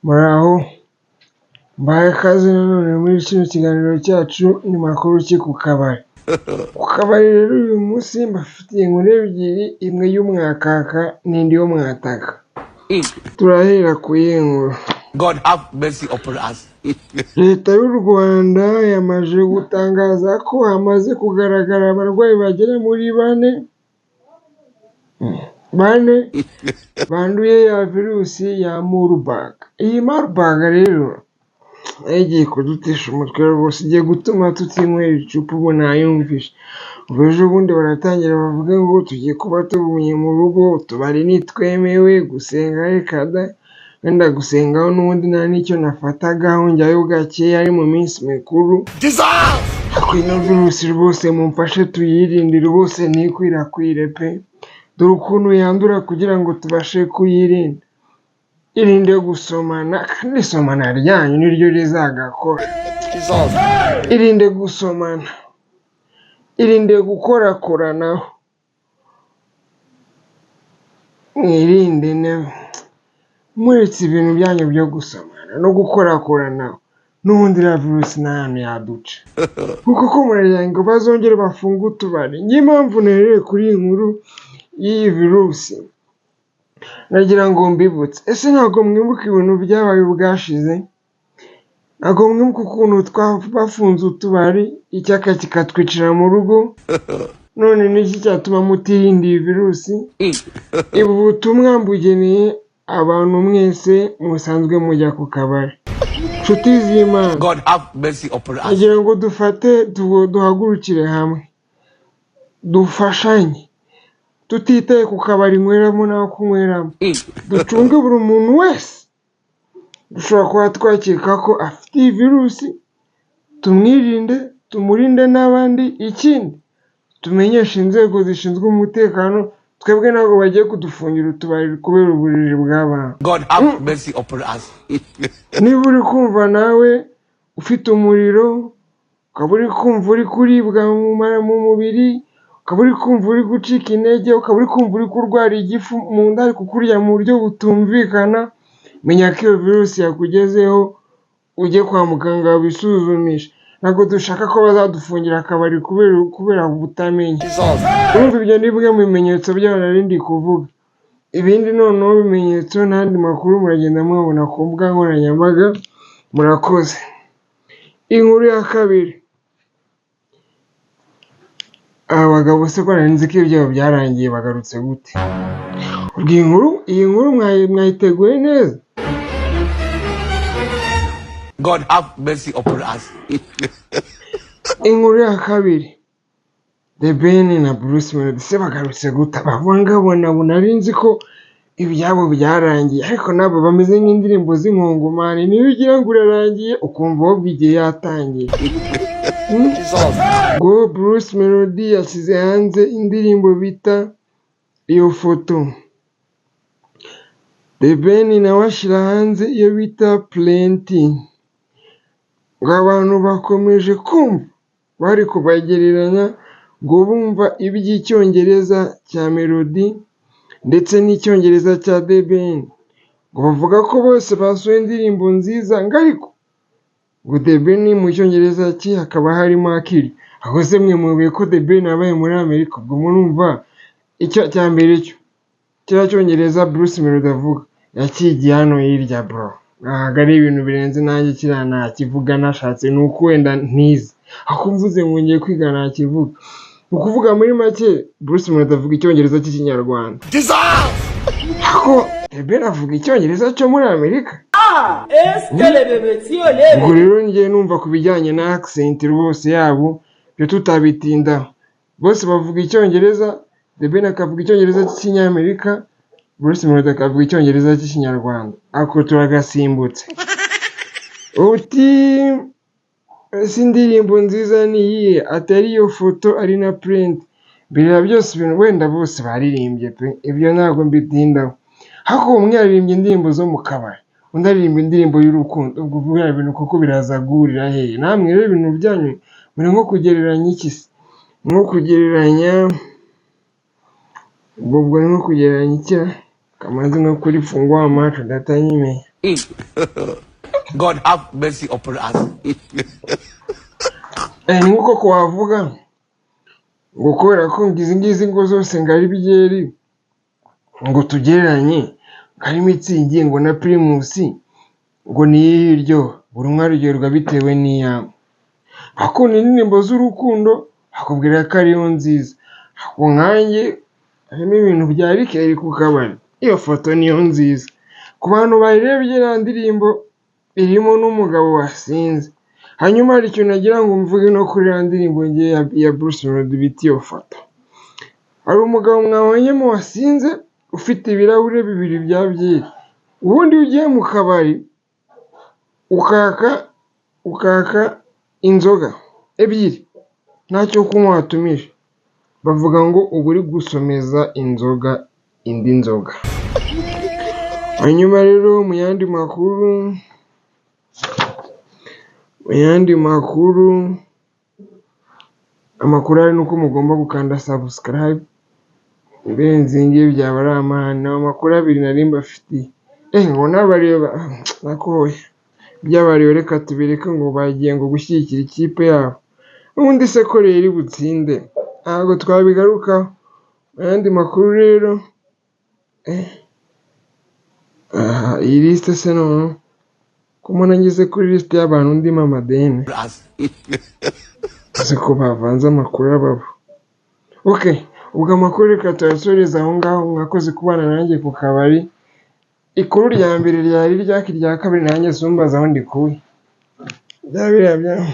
Muraho mbaye kaze nanone muri kino kiganiro cyacu ni makuru ki ku kabari. Ku kabari rero uyu munsi mbafitiye inkuru ebyiri, imwe y'umwakaka n'indi y'umwataka. Turahera ku y'inkuru. God have mercy upon us. Leta y'u Rwanda yamaze gutangaza ko hamaze kugaragara abarwayi bagera muri bane banduye ya virusi ya Marburg. Iyi Marburg rero igiye kudutesha umutwe rwose, igiye gutuma tutinywera icupa ubu nayumvishe. Ubwo ejo bundi baratangira bavuga ngo tugiye kuba tugumye mu rugo, utubari ntitwemewe, gusenga reka da, wenda gusengaho n'ubundi nta n'icyo nafatagaho, njyayo gakeya ari mu minsi mikuru. Ino virusi rwose mumfashe tuyirinde rwose ntikwirakwire pe. Dore ukuntu yandura kugira ngo tubashe kuyirinda. Irinde gusomana, kandi isomana ryanyu niryo rizagakora. Irinde gusomana, irinde gukorakoranaho, mwirinde muretse ibintu byanyu byo gusomana no gukorakoranaho, n'ubundi iriya virusi nta hantu yaduca. Kuko ko muragira ngo bazongere bafunge utubari. Niyo mpamvu nereye kuri iyi nkuru y'iyi virusi, nagira ngo mbibutse. Ese ntabwo mwibuka ibintu byabaye ubwashize? Ntabwo mwibuka ukuntu bafunze utubari, icyaka kikatwicira mu rugo? None niki cyatuma mutirinda iyi virusi? Ubu butumwa mbugeneye abantu mwese musanzwe mujya ku kabari. Nshuti z'Imana, God have mercy upon us. nagira ngo duhagurukire hamwe, dufashanye, tutitaye ku kabari nyweramo n'aho kunyweramo. Ducunge buri muntu wese dushobora kuba twakeka ko afite iyi virusi, tumwirinde, tumurinde n'abandi. Ikindi, tumenyeshe inzego zishinzwe umutekano, twebwe ntabwo bagiye kudufungira utubari kubera ubujiji bw'abantu. God have mercy upon us. Niba uri kumva nawe ufite umuriro, ukaba uri kumva uri kuribwa mu mubiri, ukaba uri kumva uri gucika intege, ukaba uri kumva uri kurwara igifu mu nda ari kukurya mu buryo butumvikana, menya ko iyo virusi yakugezeho, ujye kwa muganga wisuzumishe. Ntabwo dushaka ko bazadufungira akabari kubera ubutamenya. Urumva ibyo ni bimwe mu bimenyetso byayo nari ndi kuvuga. Ibindi noneho bimenyetso n'andi makuru muragenda mubona ku mbuga nkoranyambaga. Murakoze. Inkuru ya kabiri. Aba bagabo se ko nari nzi ko ibyabo byarangiye bagarutse gute? Ubwo iyi nkuru mwayiteguye neza? God have mercy upon us. Inkuru ya kabiri. The Ben na Bruce Melody se bagarutse gute? Abavangabona nari nzi ko ibyabo byarangiye, ariko nabo bameze nk'indirimbo z'inkongomani. Niyo ugira ngo urarangiye ukumva wowe igihe yatangiye. Ngo Bruce Melody yashyize hanze indirimbo bita iyo foto. The Ben nawe ashyira hanze iyo bita Plenty. Ngo abantu bakomeje kumva bari kubagereranya, ngo bumva iby'icyongereza cya Melody ndetse n'icyongereza cya The Ben. Ngo bavuga ko bose basohoye indirimbo nziza, ngo ariko ngo The Ben mu cyongereza cye hakaba harimo akiri. Aho se mwe mubiye ko The Ben abaye muri Amerika, ubwo murumva icyo cya mbere cyo kiriya cyongereza Bruce Melody avuga yakigiye hano hirya bro. Ntabwo ari ibintu birenze, nanjye kiriya ntakivuga nashatse, ni uko wenda ntize. Ako mvuze ngo ngiye kwiga ntakivuga. Ni ukuvuga muri make Bruce Melody avuga icyongereza cy'ikinyarwanda. Ako The Ben avuga icyongereza cyo muri Amerika. Ubwo rero njye numva ku bijyanye na accent rwose yabo byo tutabitindaho. Bose bavuga icyongereza, The Ben akavuga icyongereza cy'ikinyamerika, Bruce Melody akavuga icyongereza cy'ikinyarwanda. Ako turagasimbutse. Uti ese indirimbo nziza ni iyihe? Atari iyo foto ari na Plenty. Mbere byose ibintu wenda bose baririmbye pe, ibyo ntabwo mbitindaho. Hako umwe yaririmbye indirimbo zo mu kabari, undi aririmba indirimbo y'urukundo. Ubwo buriya bintu kuko biraza guhurira hehe? Namwe rero ibintu byanyu muri nko kugereranya iki se? Nko kugereranya ubwo ni nko kugereranya iki? kamaze no kurifungua amacho ndatanyimenya. God have mercy upon us. Ni nkuko kuwavuga ngo kubera ko ngizi ngo zose ngari byeri ngo tugereranye ngari mitsingi ngo na Primus ngo niyiryo buri umwe aryoherwa bitewe n'iyawe. Akunda indirimbo z'urukundo akubwira ko ariyo nziza. Ako nkanjye harimo ibintu bya rikeri ku kabari, iyo foto niyo nziza. Ku bantu bayirebye iriya ndirimbo irimo n'umugabo wasinze. Hanyuma hari ikintu nagira ngo mvuge no kuri iriya ndirimbo ngiye ya Bruce Melody bita iyo foto. Hari umugabo mwabonyemo wasinze ufite ibirahure bibiri bya byeri. Ubundi ugiye mu kabari ukaka inzoga ebyiri ntacyo kunywa watumije, bavuga ngo uba uri gusomeza inzoga indi nzoga. Hanyuma rero mu yandi makuru ari nuko mugomba gukanda subscribe. Benzi ngiye byaba ari amahane. Amakuru abiri nari mbafitiye. Ngo n'abareba nakoye by'abariyo reka tubireke ngo bagiye ngo gushyigikira ikipe yabo. Ubundi se ko rero butsinde ntabwo twabigarukaho. Ayandi makuru rero iyi liste se no kumona ngeze kuri liste y'abantu ndimo amadeni se ko bavanze amakuru ababo. Okay, ubwo amakuru reka tuyasoreza aho ngaho. Mwakoze kubana nanjye ku kabari. Ikuru rya mbere ryari ryaki rya kabiri nanjye sumbaza aho ndikuye. Byabira